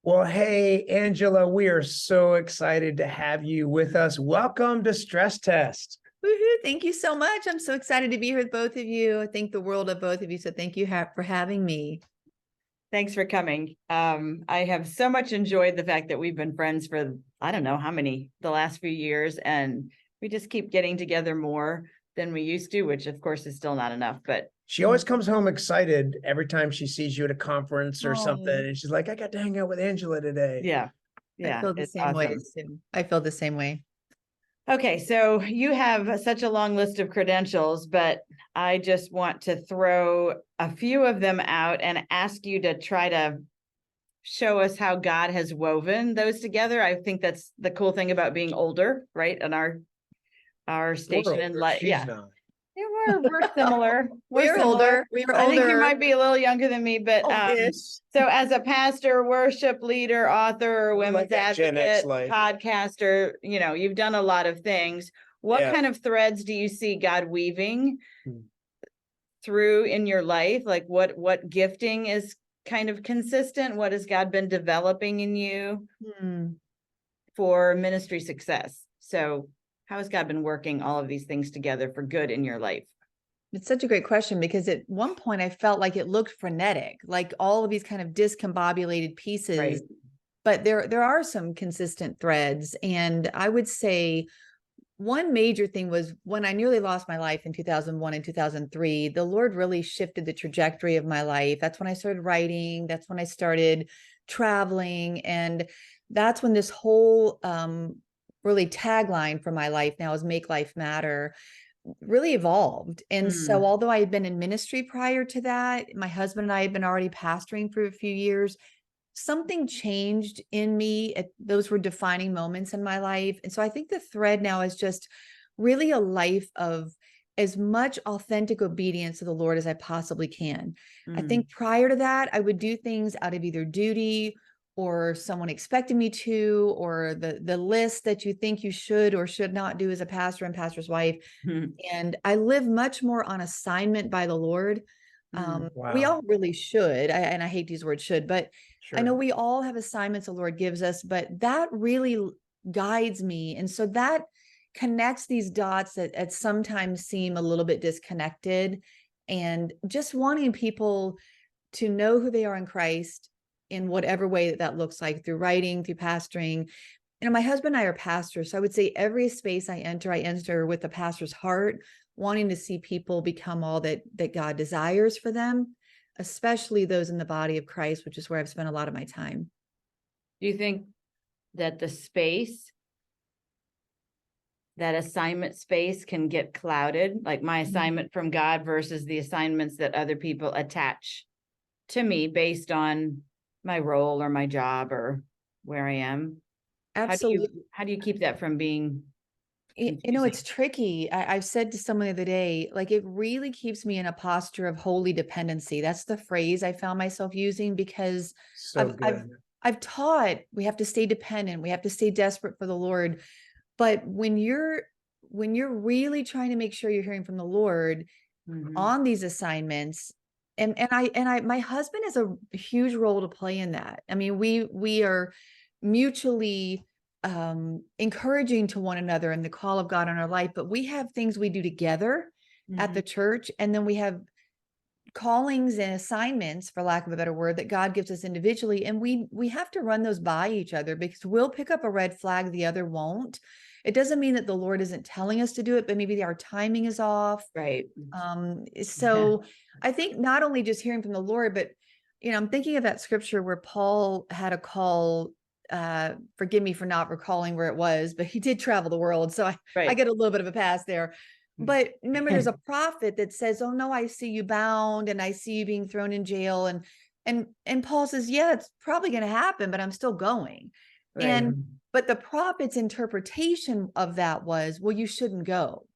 Well, hey, Angela, we are so excited to have you with us. Welcome to Stress Test. Woohoo. Thank you so much. I'm so excited to be here with both of you. I think the world of both of you. So thank you for having me. Thanks for coming. I have so much enjoyed the fact that we've been friends for, I don't know how many, the last few years, and we just keep getting together more than we used to, which of course is still not enough, but She always comes home excited every time she sees you at a conference or something. And she's like, I got to hang out with Angela today. yeah, I feel the it's same way awesome. too. I feel the same way. Okay, so you have such a long list of credentials, but I just want to throw a few of them out and ask you to try to show us how God has woven those together. I think that's the cool thing about being older, right? And our station in life. Yeah. Not. We're similar. We're older. I think you might be a little younger than me, but so as a pastor, worship leader, author, women's advocate, podcaster, you've done a lot of things. What kind of threads do you see God weaving through in your life? Like what gifting is kind of consistent? What has God been developing in you for ministry success? So how has God been working all of these things together for good in your life? It's such a great question because at one point I felt like it looked frenetic, like all of these kind of discombobulated pieces, right. But there are some consistent threads. And I would say one major thing was when I nearly lost my life in 2001 and 2003, the Lord really shifted the trajectory of my life. That's when I started writing. That's when I started traveling. And that's when this whole really tagline for my life now is Make Life Matter really evolved. And so although I had been in ministry prior to that, my husband and I had been already pastoring for a few years, something changed in me. Those were defining moments in my life. And so I think the thread now is just really a life of as much authentic obedience to the Lord as I possibly can. I think prior to that, I would do things out of either duty or someone expected me to, or the list that you think you should or should not do as a pastor and pastor's wife. And I live much more on assignment by the Lord. Wow. We all really should. And I hate these words should, but I know we all have assignments the Lord gives us, but that really guides me. And so that connects these dots that sometimes seem a little bit disconnected, and just wanting people to know who they are in Christ in whatever way that looks like, through writing, through pastoring. My husband and I are pastors. So I would say every space I enter with a pastor's heart, wanting to see people become all that God desires for them, especially those in the body of Christ, which is where I've spent a lot of my time. Do you think that the space, that assignment space, can get clouded? Like my assignment from God versus the assignments that other people attach to me based on my role or my job or where I am? Absolutely. How do you keep that from being confusing? It's tricky. I've said to someone the other day, like, it really keeps me in a posture of holy dependency. That's the phrase I found myself using, because I've taught we have to stay dependent. We have to stay desperate for the Lord. But when you're really trying to make sure you're hearing from the Lord on these assignments, and my husband has a huge role to play in that. I mean, we are mutually encouraging to one another in the call of God on our life, but we have things we do together at the church, and then we have callings and assignments, for lack of a better word, that God gives us individually, and we have to run those by each other, because we'll pick up a red flag, the other won't. It doesn't mean that the Lord isn't telling us to do it, but maybe our timing is off. Right. So I think not only just hearing from the Lord, but I'm thinking of that scripture where Paul had a call. Forgive me for not recalling where it was, but he did travel the world, so I get a little bit of a pass there. But remember, there's a prophet that says, "Oh no, I see you bound, and I see you being thrown in jail." And Paul says, "Yeah, it's probably going to happen, but I'm still going." Right. But the prophet's interpretation of that was, "Well, you shouldn't go."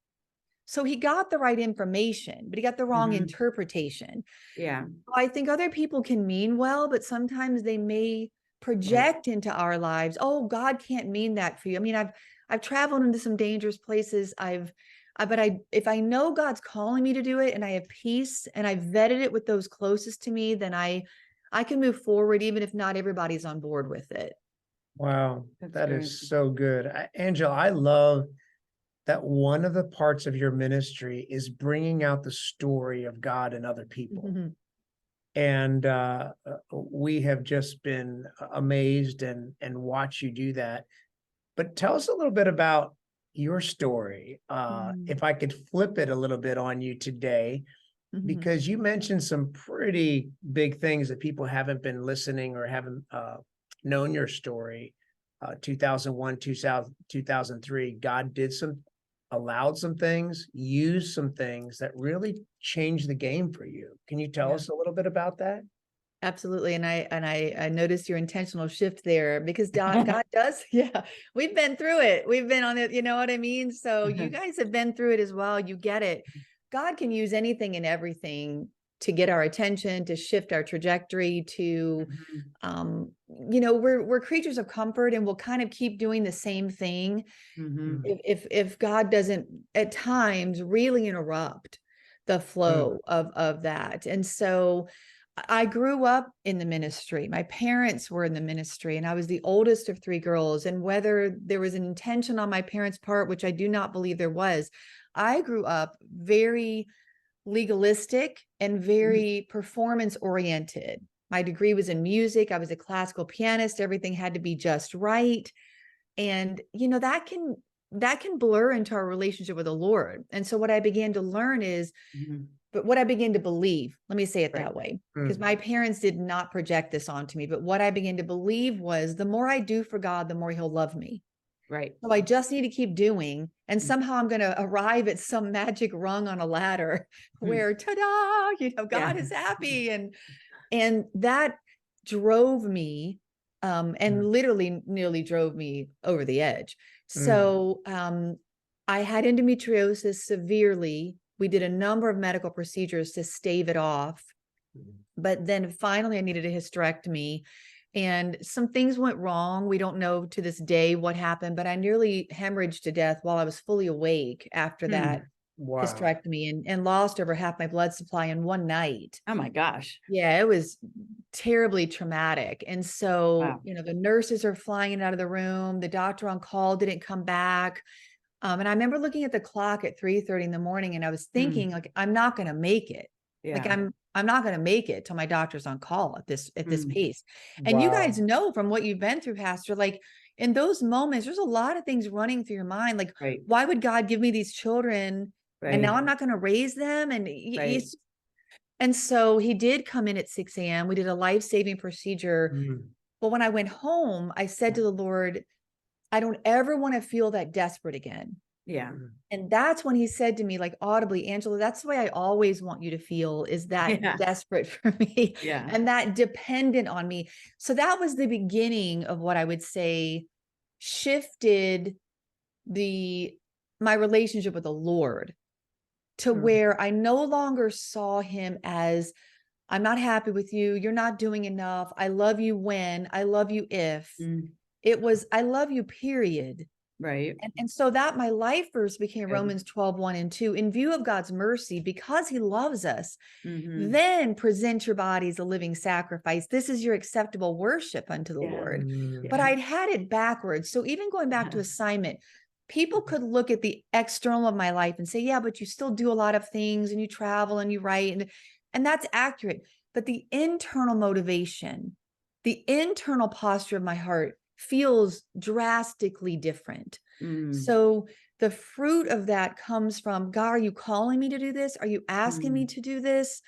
So he got the right information, but he got the wrong interpretation. Yeah. I think other people can mean well, but sometimes they may project into our lives, "Oh, God can't mean that for you." I mean, I've traveled into some dangerous places. If I know God's calling me to do it, and I have peace, and I've vetted it with those closest to me, then I can move forward even if not everybody's on board with it. Wow, That's that great. is so good. Angela, I love that one of the parts of your ministry is bringing out the story of God in other people. And we have just been amazed and watch you do that. But tell us a little bit about your story. If I could flip it a little bit on you today, because you mentioned some pretty big things that people haven't been listening or haven't known your story. 2001, 2003, God allowed some things, used some things that really changed the game for you. Can you tell us a little bit about that? Absolutely. And I noticed your intentional shift there, because God does. Yeah, we've been through it. We've been on it. You know what I mean? So you guys have been through it as well. You get it. God can use anything and everything to get our attention, to shift our trajectory, to, we're creatures of comfort, and we'll kind of keep doing the same thing. If God doesn't at times really interrupt the flow of that. And so I grew up in the ministry. My parents were in the ministry, and I was the oldest of three girls. And whether there was an intention on my parents' part, which I do not believe there was, I grew up very legalistic and very performance oriented. My degree was in music. I was a classical pianist. Everything had to be just right. And, that can blur into our relationship with the Lord. And so what I began to learn is, but what I began to believe, let me say it that way, because my parents did not project this onto me. But what I began to believe was, the more I do for God, the more he'll love me. Right. So I just need to keep doing, and somehow I'm going to arrive at some magic rung on a ladder where, ta-da, God is happy. And that drove me, and literally nearly drove me over the edge. So I had endometriosis severely. We did a number of medical procedures to stave it off. But then finally I needed a hysterectomy, and some things went wrong. We don't know to this day what happened, but I nearly hemorrhaged to death while I was fully awake after that hysterectomy, and lost over half my blood supply in one night. Oh my gosh. Yeah, it was terribly traumatic. And so, the nurses are flying out of the room. The doctor on call didn't come back. And I remember looking at the clock at 3:30 in the morning, and I was thinking, like, I'm not going to make it. Like, I'm not going to make it till my doctor's on call at this pace. And you guys know from what you've been through, Pastor, like, in those moments, there's a lot of things running through your mind. Like, why would God give me these children? And now I'm not going to raise them. And so he did come in at 6 a.m. We did a life-saving procedure. But when I went home, I said to the Lord, I don't ever want to feel that desperate again. Yeah. And that's when he said to me, like, audibly, Angela, that's the way I always want you to feel, is that desperate for me and that dependent on me. So that was the beginning of what I would say shifted my relationship with the Lord to where I no longer saw him as, I'm not happy with you. You're not doing enough. I love you when, I love you if. It was, I love you, period. Right. And so that my life verse became Romans 12:1-2, in view of God's mercy, because he loves us, then present your bodies a living sacrifice. This is your acceptable worship unto the Lord. But I'd had it backwards. So even going back to assignment, people could look at the external of my life and say, yeah, but you still do a lot of things, and you travel and you write, and that's accurate. But the internal motivation, the internal posture of my heart feels drastically different. So the fruit of that comes from, God, are you calling me to do this? Are you asking me to do this?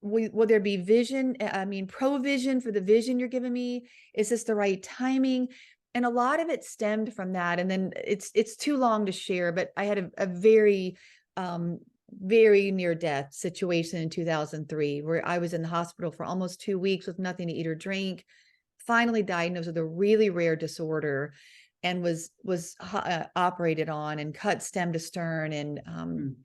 Will there be vision? Provision for the vision you're giving me? Is this the right timing? And a lot of it stemmed from that. And then it's too long to share, but I had a very, very near death situation in 2003, where I was in the hospital for almost 2 weeks with nothing to eat or drink, finally diagnosed with a really rare disorder, and was operated on and cut stem to stern. And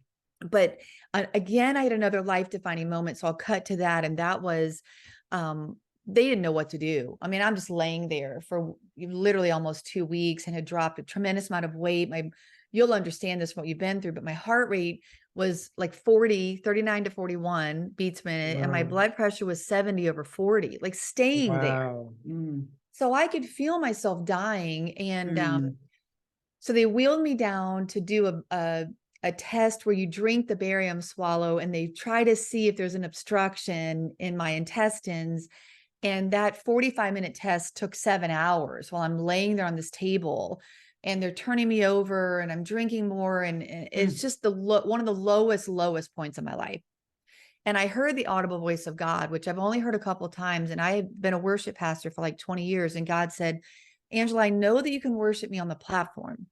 but again, I had another life defining moment. So I'll cut to that. And that was, they didn't know what to do. I mean, I'm just laying there for literally almost 2 weeks and had dropped a tremendous amount of weight. My you'll understand this from what you've been through, but my heart rate was like 39 to 41 beats per minute. And my blood pressure was 70/40, like staying there. So I could feel myself dying. And so they wheeled me down to do a test where you drink the barium swallow, and they try to see if there's an obstruction in my intestines. And that 45-minute test took 7 hours while I'm laying there on this table, and they're turning me over, and I'm drinking more. And it's just one of the lowest points of my life. And I heard the audible voice of God, which I've only heard a couple of times. And I've been a worship pastor for like 20 years. And God said, Angela, I know that you can worship me on the platform.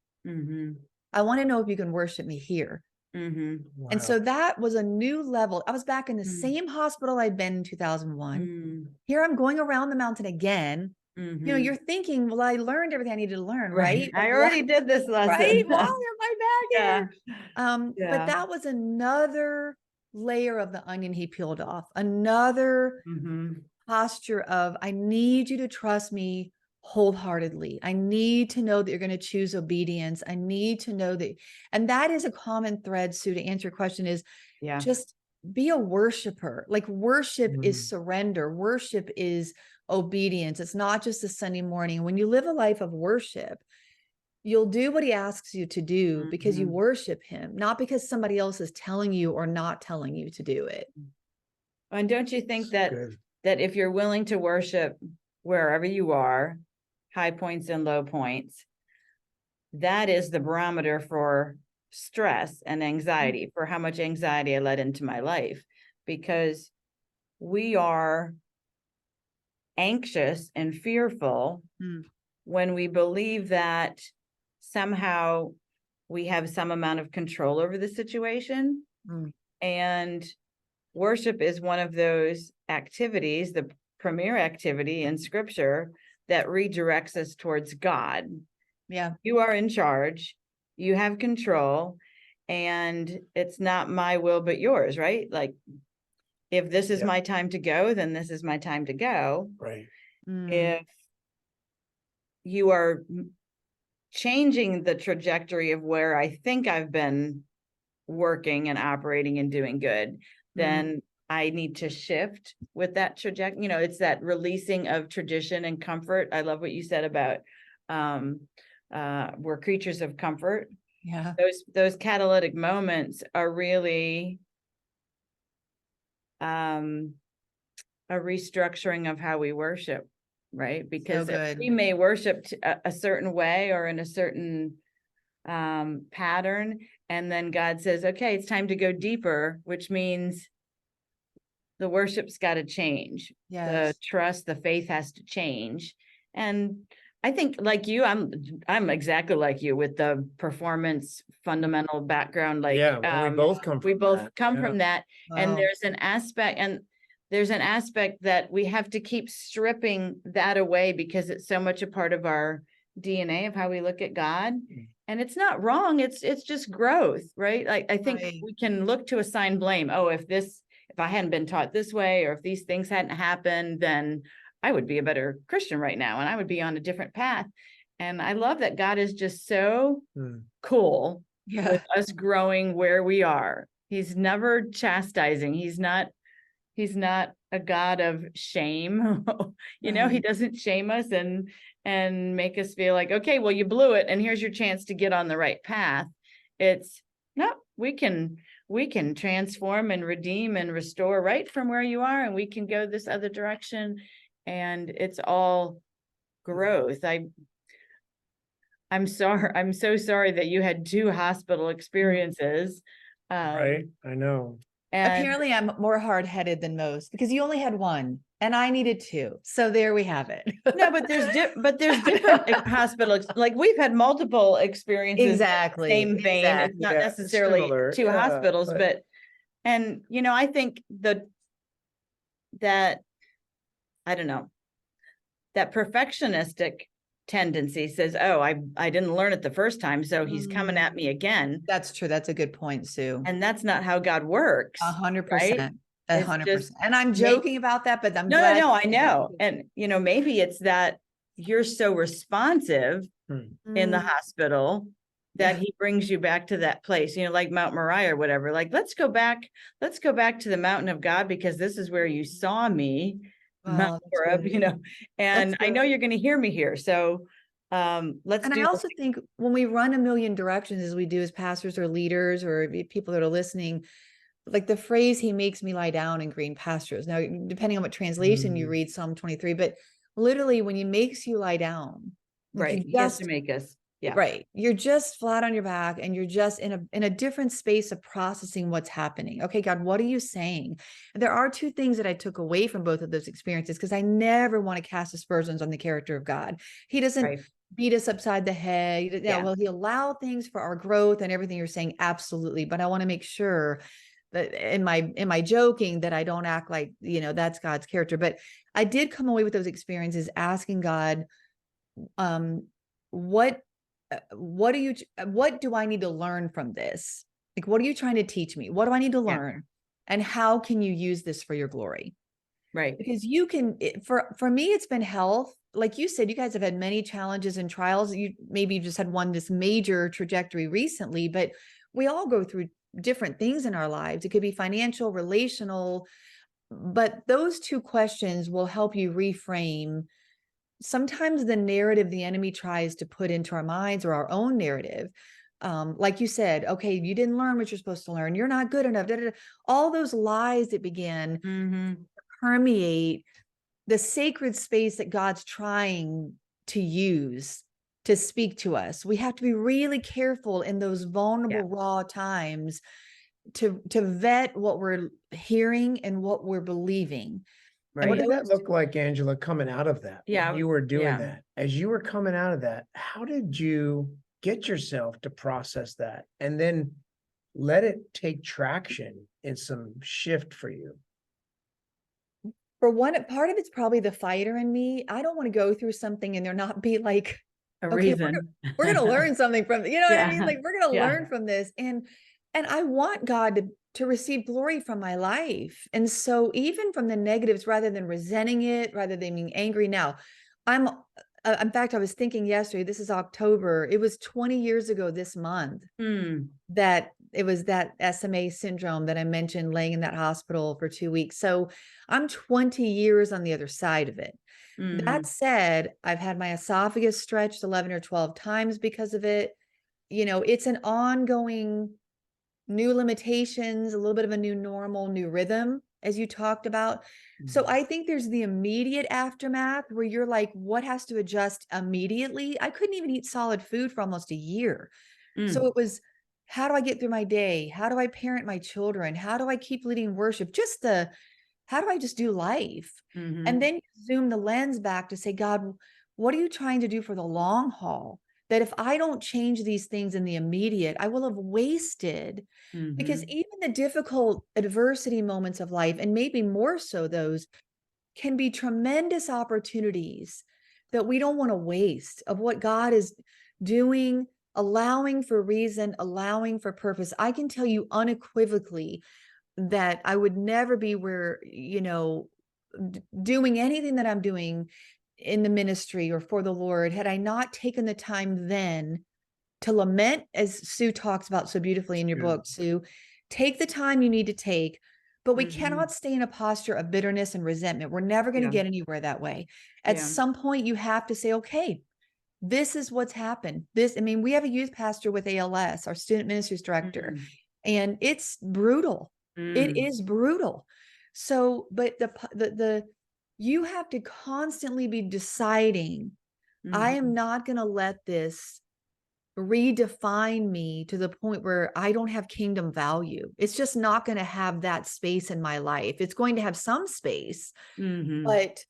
I want to know if you can worship me here. Wow. And so that was a new level. I was back in the same hospital I'd been in 2001. Here I'm going around the mountain again. You know, you're thinking, well, I learned everything I needed to learn, right? I already did this lesson. Right? Why am I back here? But that was another layer of the onion he peeled off. Another posture of, I need you to trust me wholeheartedly. I need to know that you're going to choose obedience. I need to know that. And that is a common thread, Sue, to answer your question, is just be a worshiper. Like worship is surrender. Worship is obedience. It's not just a Sunday morning. When you live a life of worship, you'll do what he asks you to do because you worship him, not because somebody else is telling you or not telling you to do it. And don't you think that if you're willing to worship wherever you are, high points and low points, that is the barometer for stress and anxiety, for how much anxiety I let into my life, because we are anxious and fearful when we believe that somehow we have some amount of control over the situation. And worship is one of those activities, the premier activity in scripture, that redirects us towards God. You are in charge, you have control, and it's not my will but yours, right? Like, if this is my time to go, then this is my time to go. Right. If you are changing the trajectory of where I think I've been working and operating and doing good, then I need to shift with that trajectory. You know, it's that releasing of tradition and comfort. I love what you said about we're creatures of comfort. Those catalytic moments are really a restructuring of how we worship, right? Because we may worship a certain way or in a certain pattern, and then God says, okay, it's time to go deeper, which means the worship's got to change. The trust, the faith has to change. And I think, like you, I'm exactly like you with the performance fundamental background. Like, we both come from that. And there's an aspect that we have to keep stripping that away, because it's so much a part of our DNA of how we look at God. And it's not wrong. It's just growth, right? Like, I think we can look to assign blame. Oh, if I hadn't been taught this way, or if these things hadn't happened, then I would be a better Christian right now, and I would be on a different path. And I love that God is just so cool with us growing where we are. He's never chastising. He's not a God of shame. You know, he doesn't shame us and make us feel like, okay, well, you blew it, and here's your chance to get on the right path. It's no, we can transform and redeem and restore right from where you are, and we can go this other direction. And it's all growth. I'm sorry. I'm so sorry that you had 2 hospital experiences. Right. I know. And apparently I'm more hard-headed than most, because you only had 1 and I needed 2. So there we have it. No, but there's different hospitals. Like, we've had multiple experiences. Exactly. Same vein. It's not necessarily similar, 2 hospitals, but you know, I think that I don't know, that perfectionistic tendency says, oh, I didn't learn it the first time, so he's coming at me again. That's true. That's a good point, Sue. And that's not how God works. 100%. 100%. And I'm joking about that, but I'm glad. No, I know. And, you know, maybe it's that you're so responsive in the hospital that he brings you back to that place, like Mount Moriah or whatever. Like, let's go back to the mountain of God, because this is where you saw me, Mount Horeb, and I know you're going to hear me here. So let's And I also think when we run a million directions, as we do as pastors or leaders or people that are listening, like the phrase, he makes me lie down in green pastures. Now, depending on what translation you read, Psalm 23, but literally when he makes you lie down, right, he has to make us. Yeah. Right. You're just flat on your back and you're just in a different space of processing what's happening. Okay, God, what are you saying? And there are two things that I took away from both of those experiences, because I never want to cast aspersions on the character of God. He doesn't beat us upside the head. Will he allow things for our growth and everything you're saying? Absolutely. But I want to make sure that in my joking that I don't act like, that's God's character. But I did come away with those experiences asking God, what do I need to learn from this? Like, what are you trying to teach me? What do I need to learn? And how can you use this for your glory? Right. Because you can, for me, it's been health. Like you said, you guys have had many challenges and trials. You just had this major trajectory recently, but we all go through different things in our lives. It could be financial, relational, but those two questions will help you reframe sometimes the narrative the enemy tries to put into our minds, or our own narrative. Like you said, okay, you didn't learn what you're supposed to learn. You're not good enough. All those lies that begin to permeate the sacred space that God's trying to use to speak to us. We have to be really careful in those vulnerable, raw times to vet what we're hearing and what we're believing. Right. What did that look like, Angela, coming out of that? Yeah. When you were doing that, as you were coming out of that, how did you get yourself to process that and then let it take traction in some shift for you? For one, part of it's probably the fighter in me. I don't want to go through something and there not be like a reason. We're going to learn something from, what I mean? Like, we're going to learn from this. And I want God to receive glory from my life. And so even from the negatives, rather than resenting it, rather than being angry now, in fact, I was thinking yesterday, this is October. It was 20 years ago this month that it was that SMA syndrome that I mentioned, laying in that hospital for 2 weeks. So I'm 20 years on the other side of it. That said, I've had my esophagus stretched 11 or 12 times because of it. It's an ongoing new limitations, a little bit of a new normal, new rhythm, as you talked about. So I think there's the immediate aftermath where you're like, what has to adjust immediately? I couldn't even eat solid food for almost a year. So it was, how do I get through my day? How do I parent my children? How do I keep leading worship? How do I just do life? And then you zoom the lens back to say, God, what are you trying to do for the long haul? That if I don't change these things in the immediate, I will have wasted. Because even the difficult adversity moments of life, and maybe more so those, can be tremendous opportunities that we don't want to waste, of what God is doing, allowing for reason, allowing for purpose. I can tell you unequivocally that I would never be where, doing anything that I'm doing in the ministry or for the Lord, had I not taken the time then to lament, as Sue talks about so beautifully in your book, Sue. Take the time you need to take, but we cannot stay in a posture of bitterness and resentment. We're never going to get anywhere that way. At some point, you have to say, okay, this is what's happened. We have a youth pastor with ALS, our student ministries director, and it's brutal. It is brutal. So, but you have to constantly be deciding, I am not going to let this redefine me to the point where I don't have kingdom value. It's just not going to have that space in my life. It's going to have some space, but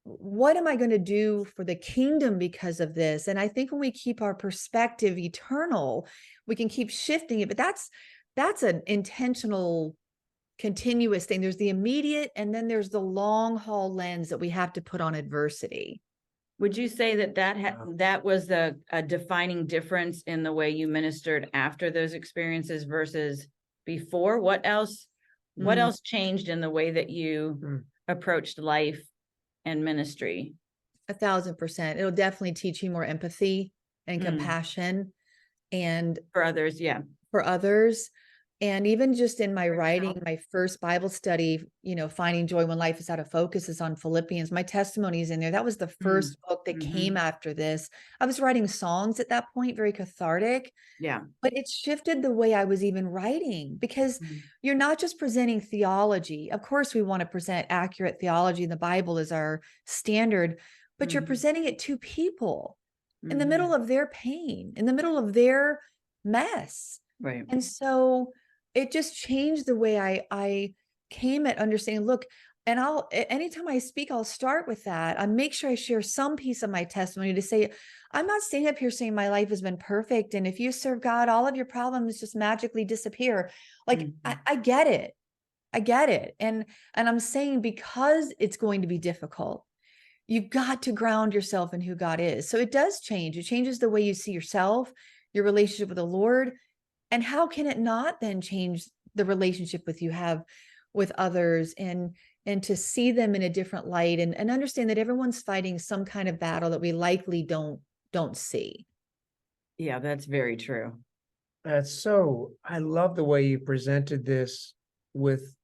what am I going to do for the kingdom because of this? And I think when we keep our perspective eternal, we can keep shifting it, but that's an intentional, continuous thing. There's the immediate, and then there's the long haul lens that we have to put on adversity. Would you say that was a defining difference in the way you ministered after those experiences versus before? What else changed in the way that you approached life and ministry? 1,000%. It'll definitely teach you more empathy and compassion. and for others. Yeah. for others. And even just in my writing, my first Bible study, finding joy when life is out of focus is on Philippians. My testimony is in there. That was the first book that came after this. I was writing songs at that point, very cathartic. Yeah. But it shifted the way I was even writing, because you're not just presenting theology. Of course, we want to present accurate theology. The Bible is our standard, but you're presenting it to people in the middle of their pain, in the middle of their mess. Right. And so it just changed the way I came at understanding, look, and anytime I speak, I'll start with that. I make sure I share some piece of my testimony to say, I'm not standing up here saying my life has been perfect, and if you serve God, all of your problems just magically disappear. Like, I get it. I get it. And I'm saying, because it's going to be difficult, you've got to ground yourself in who God is. So it does change. It changes the way you see yourself, your relationship with the Lord. And how can it not then change the relationship you have with others, and to see them in a different light, and understand that everyone's fighting some kind of battle that we likely don't see. Yeah, that's very true. I love the way you presented this, with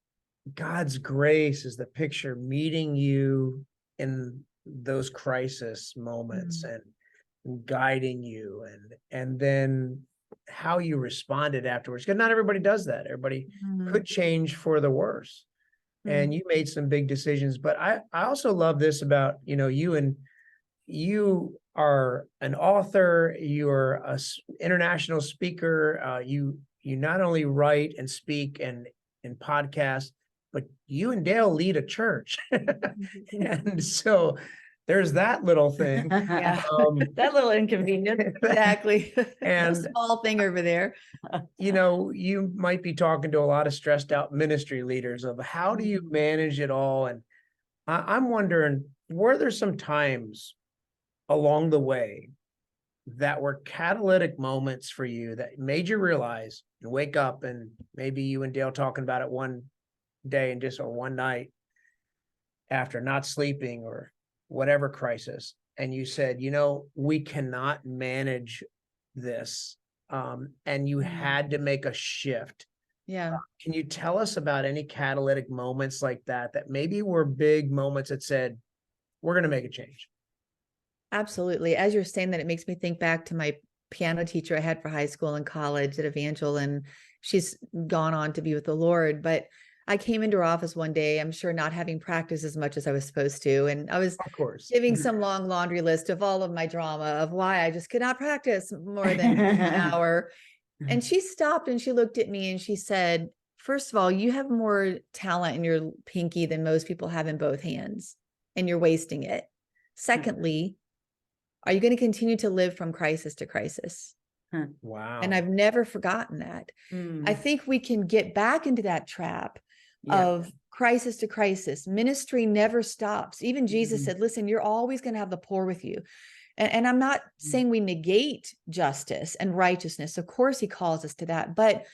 God's grace as the picture meeting you in those crisis moments and guiding you, and then how you responded afterwards. Because not everybody does that. Everybody could change for the worse. And you made some big decisions. But I also love this about, you are an author, you're a international speaker. You not only write and speak and podcasts, but you and Dale lead a church. And so there's that little thing. Yeah. That little inconvenience. Exactly. And a small thing over there. You might be talking to a lot of stressed out ministry leaders of how do you manage it all? And I'm wondering, were there some times along the way that were catalytic moments for you that made you realize and wake up, and maybe you and Dale talking about it one day and or one night after not sleeping or whatever crisis, and you said, we cannot manage this, and you had to make a shift? Yeah. Can you tell us about any catalytic moments like that maybe were big moments that said, we're going to make a change? Absolutely. As you're saying that, it makes me think back to my piano teacher I had for high school and college at Evangel, and she's gone on to be with the Lord. But I came into her office one day, I'm sure not having practiced as much as I was supposed to. And I was, of course, giving some long laundry list of all of my drama of why I just could not practice more than an hour. And she stopped and she looked at me and she said, first of all, you have more talent in your pinky than most people have in both hands, and you're wasting it. Secondly, are you going to continue to live from crisis to crisis? Wow. And I've never forgotten that. I think we can get back into that trap of crisis to crisis. Ministry never stops. Even Jesus said, listen, you're always going to have the poor with you. And I'm not saying we negate justice and righteousness. Of course, he calls us to that, but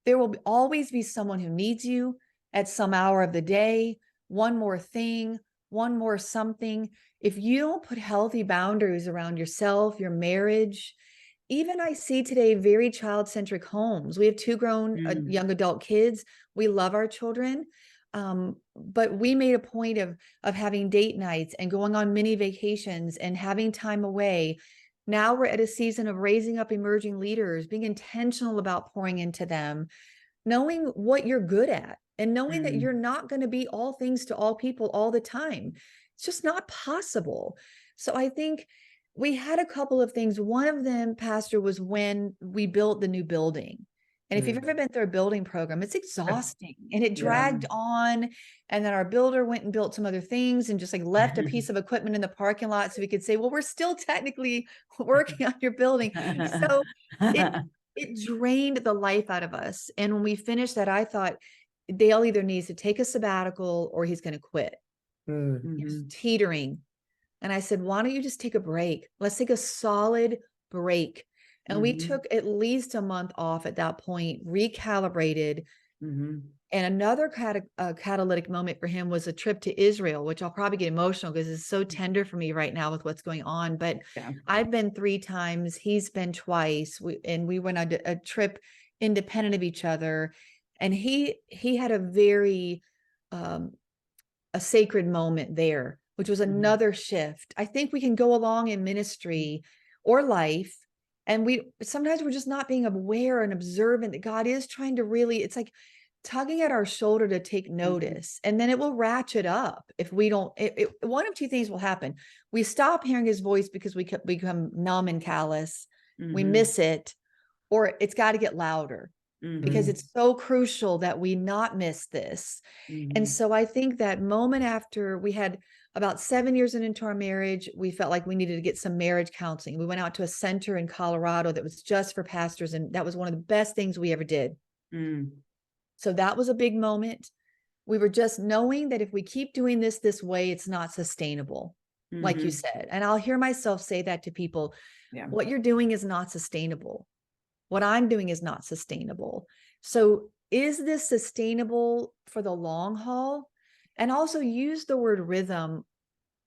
there will always be someone who needs you at some hour of the day, one more thing, one more something. If you don't put healthy boundaries around yourself, your marriage, even I see today very child-centric homes. We have 2 grown young adult kids. We love our children. But we made a point of having date nights and going on mini vacations and having time away. Now we're at a season of raising up emerging leaders, being intentional about pouring into them, knowing what you're good at, and knowing that you're not going to be all things to all people all the time. It's just not possible. So I think we had a couple of things. One of them, Pastor, was when we built the new building. And if you've ever been through a building program, it's exhausting and it dragged on. And then our builder went and built some other things and just like left a piece of equipment in the parking lot so we could say, well, we're still technically working on your building. So it drained the life out of us. And when we finished that, I thought Dale either needs to take a sabbatical or he's going to quit. He's teetering. And I said, why don't you just take a break? Let's take a solid break. And we took at least a month off at that point, recalibrated. And another catalytic moment for him was a trip to Israel, which I'll probably get emotional because it's so tender for me right now with what's going on. But I've been 3 times, he's been twice. We went on a trip independent of each other. And he had a very, a sacred moment there, which was another shift. I think we can go along in ministry or life, and sometimes we're just not being aware and observant that God is trying to really, it's like tugging at our shoulder to take notice, and then it will ratchet up if we don't. One of 2 things will happen: we stop hearing his voice because we become numb and callous, we miss it, or it's got to get louder because it's so crucial that we not miss this. And so I think that moment after we had about 7 years into our marriage, we felt like we needed to get some marriage counseling. We went out to a center in Colorado that was just for pastors, and that was one of the best things we ever did. So that was a big moment. We were just knowing that if we keep doing this way, it's not sustainable, like you said. And I'll hear myself say that to people. What you're doing is not sustainable. What I'm doing is not sustainable. So is this sustainable for the long haul? And also use the word rhythm.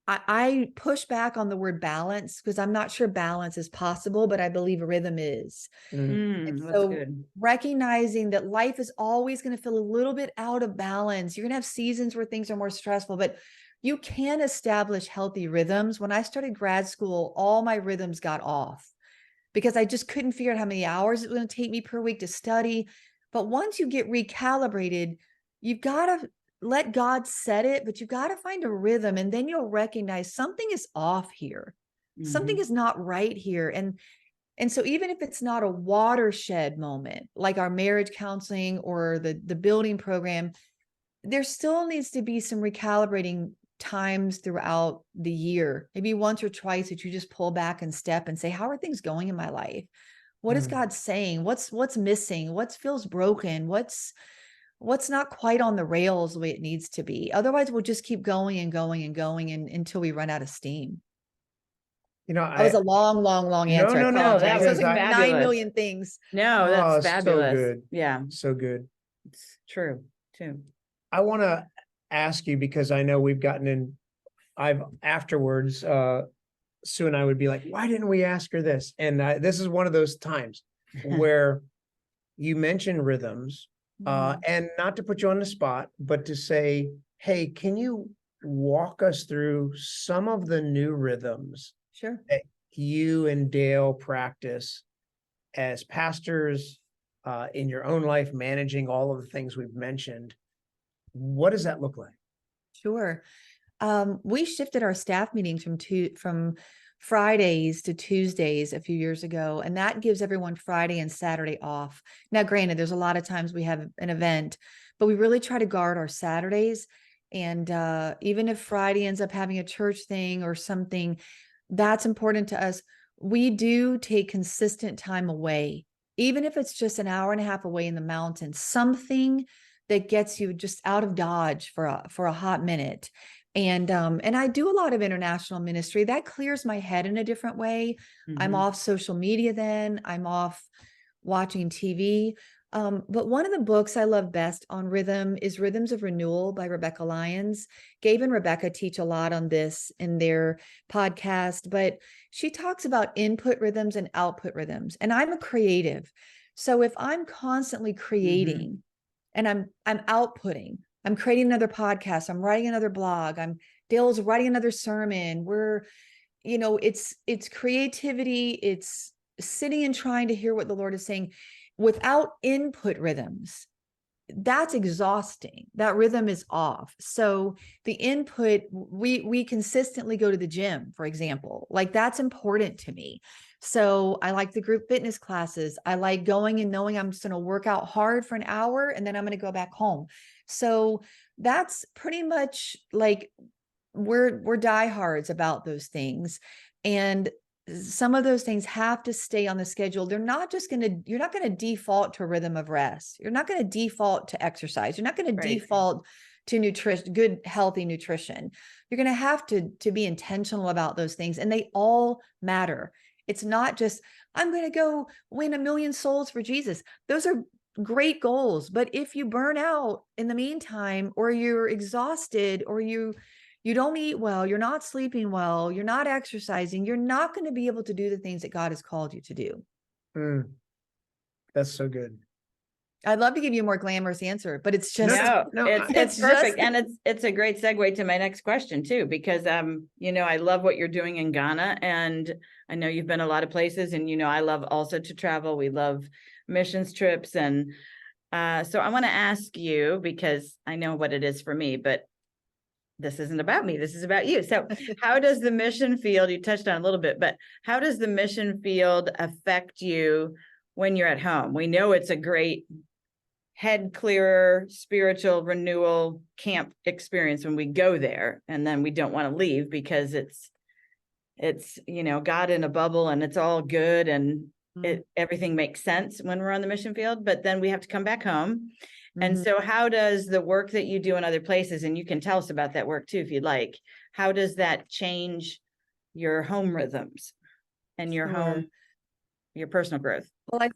I push back on the word balance because I'm not sure balance is possible, but I believe rhythm is. That's so good. Recognizing that life is always going to feel a little bit out of balance. You're going to have seasons where things are more stressful, but you can establish healthy rhythms. When I started grad school, all my rhythms got off because I just couldn't figure out how many hours it was going to take me per week to study. But once you get recalibrated, you've got to let God set it, but you've got to find a rhythm, and then you'll recognize something is off here. Something is not right here. And so even if it's not a watershed moment, like our marriage counseling or the building program, there still needs to be some recalibrating times throughout the year, maybe once or twice, that you just pull back and step and say, how are things going in my life? What is God saying? What's missing? What feels broken? What's not quite on the rails the way it needs to be? Otherwise, we'll just keep going and going and going until we run out of steam. That was a long answer. No, that was like fabulous. 9 million things. No, that's fabulous. So good. Yeah, So good. it's true too. I want to ask you, because I know we've gotten in, afterwards, Sue and I would be like, why didn't we ask her this? And this is one of those times where you mention rhythms, and not to put you on the spot, but to say, hey, can you walk us through some of the new rhythms Sure. that you and Dale practice as pastors, in your own life, managing all of the things we've mentioned? What does that look like? Sure. We shifted our staff meetings from Fridays to Tuesdays a few years ago, and that gives everyone Friday and Saturday off. Now, granted, there's a lot of times we have an event, but we really try to guard our Saturdays. And even if Friday ends up having a church thing or something, that's important to us. We do take consistent time away, even if it's just an hour and a half away in the mountains, something that gets you just out of Dodge for a hot minute. And I do a lot of international ministry that clears my head in a different way. I'm off social media then. I'm off watching TV. But one of the books I love best on rhythm is Rhythms of Renewal by Rebecca Lyons. Gabe and Rebecca teach a lot on this in their podcast, but she talks about input rhythms and output rhythms. And I'm a creative. So if I'm constantly creating and I'm outputting, I'm creating another podcast, I'm writing another blog, Dale's writing another sermon. It's creativity, it's sitting and trying to hear what the Lord is saying without input rhythms. That's exhausting. That rhythm is off. So the input, we consistently go to the gym, for example, like that's important to me. So I like the group fitness classes. I like going and knowing I'm just going to work out hard for an hour and then I'm going to go back home. So that's pretty much like we're diehards about those things. And some of those things have to stay on the schedule. You're not going to default to a rhythm of rest. You're not going to default to exercise. You're not going to default to nutrition, good, healthy nutrition. You're going to have to be intentional about those things. And they all matter. It's not just, I'm going to go win 1 million souls for Jesus. Those are great goals. But if you burn out in the meantime, or you're exhausted, or you don't eat well, you're not sleeping well, you're not exercising, you're not going to be able to do the things that God has called you to do. That's so good. I'd love to give you a more glamorous answer, but it's just it's perfect. And it's a great segue to my next question too, because I love what you're doing in Ghana, and I know you've been a lot of places, and I love also to travel. We love missions trips, and so I want to ask you, because I know what it is for me, but this isn't about me, this is about you. So how does the mission field, you touched on a little bit, but how does the mission field affect you when you're at home? We know it's a great head clearer, spiritual renewal camp experience when we go there, and then we don't want to leave because it's God in a bubble, and it's all good, and everything makes sense when we're on the mission field, but then we have to come back home. And so how does the work that you do in other places, and you can tell us about that work too if you'd like, how does that change your home rhythms and your personal growth? Well,